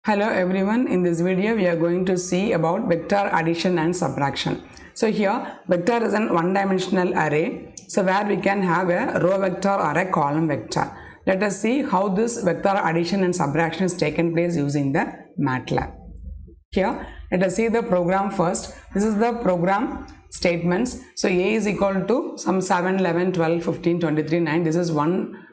Hello everyone, in this video we are going to see about vector addition and subtraction. So here vector is an one-dimensional array, so where we can have a row vector or a column vector. Let us see how this vector addition and subtraction is taken place using the MATLAB. Here let us see the program first. This is the program statements. So A is equal to some 7, 11, 12, 15, 23, 9. This is one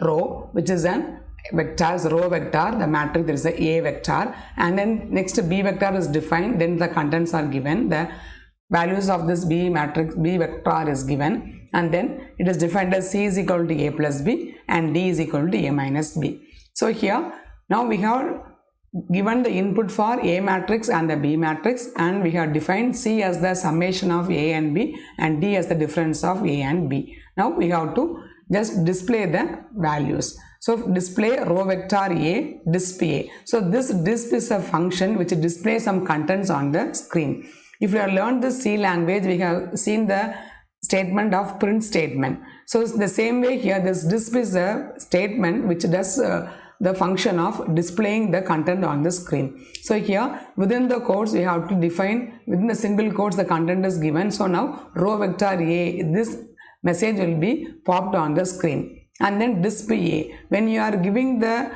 row which is an vectors, row vector, the matrix there is a A vector, and then next B vector is defined, then the contents are given, the values of this B matrix, B vector is given, and then it is defined as C is equal to A plus B and D is equal to A minus B. So here now we have given the input for A matrix and the B matrix, and we have defined C as the summation of A and B and D as the difference of A and B. Now we have to just display the values. So display row vector A, disp A. So this disp is a function which displays some contents on the screen. If you have learned the C language, we have seen the statement of print statement. So it's the same way here, this disp is a statement which does the function of displaying the content on the screen. So here within the codes we have to define, within the single quotes the content is given. So now row vector A, this message will be popped on the screen. And then disp A, when you are giving the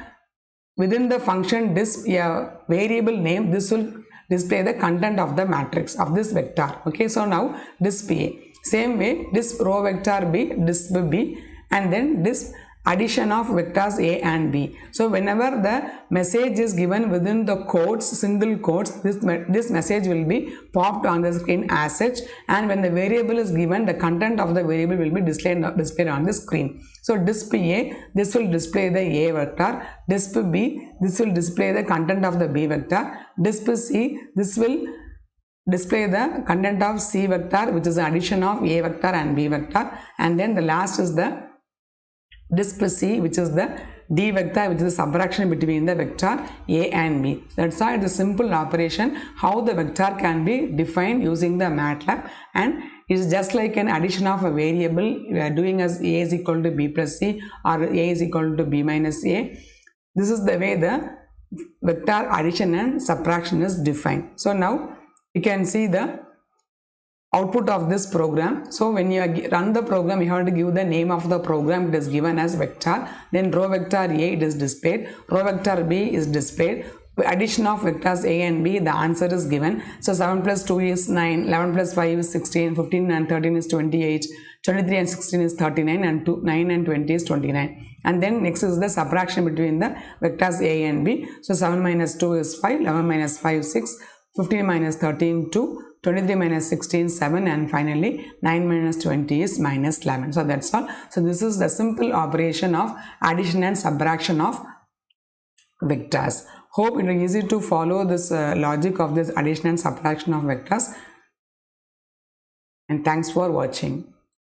within the function disp a variable name, this will display the content of the matrix of this vector. Okay, so now disp A, same way disp row vector B, disp B, and then disp addition of vectors A and B. So whenever the message is given within the quotes, single quotes, this message will be popped on the screen as such, and when the variable is given, the content of the variable will be displayed on the screen. So disp A, this will display the A vector, disp B, this will display the content of the B vector, disp C, this will display the content of C vector, which is the addition of A vector and B vector, and then the last is the disp C, which is the D vector, which is the subtraction between the vector A and B. That's why it's a simple operation how the vector can be defined using the MATLAB, and it's just like an addition of a variable we are doing as A is equal to B plus C or A is equal to B minus A. This is the way the vector addition and subtraction is defined. So now you can see the output of this program. So when you run the program, you have to give the name of the program. It is given as vector, then row vector A, it is displayed, row vector B is displayed, addition of vectors A and B, the answer is given. So 7 plus 2 is 9, 11 plus 5 is 16, 15 and 13 is 28, 23 and 16 is 39, and 9 and 20 is 29. And then next is the subtraction between the vectors A and B. So 7 minus 2 is 5, 11 minus 5 is 6, 15 minus 13 2, 23 minus 16 7, and finally 9 minus 20 is minus 11. So that's all. So this is the simple operation of addition and subtraction of vectors. Hope it is easy to follow this logic of this addition and subtraction of vectors, and thanks for watching.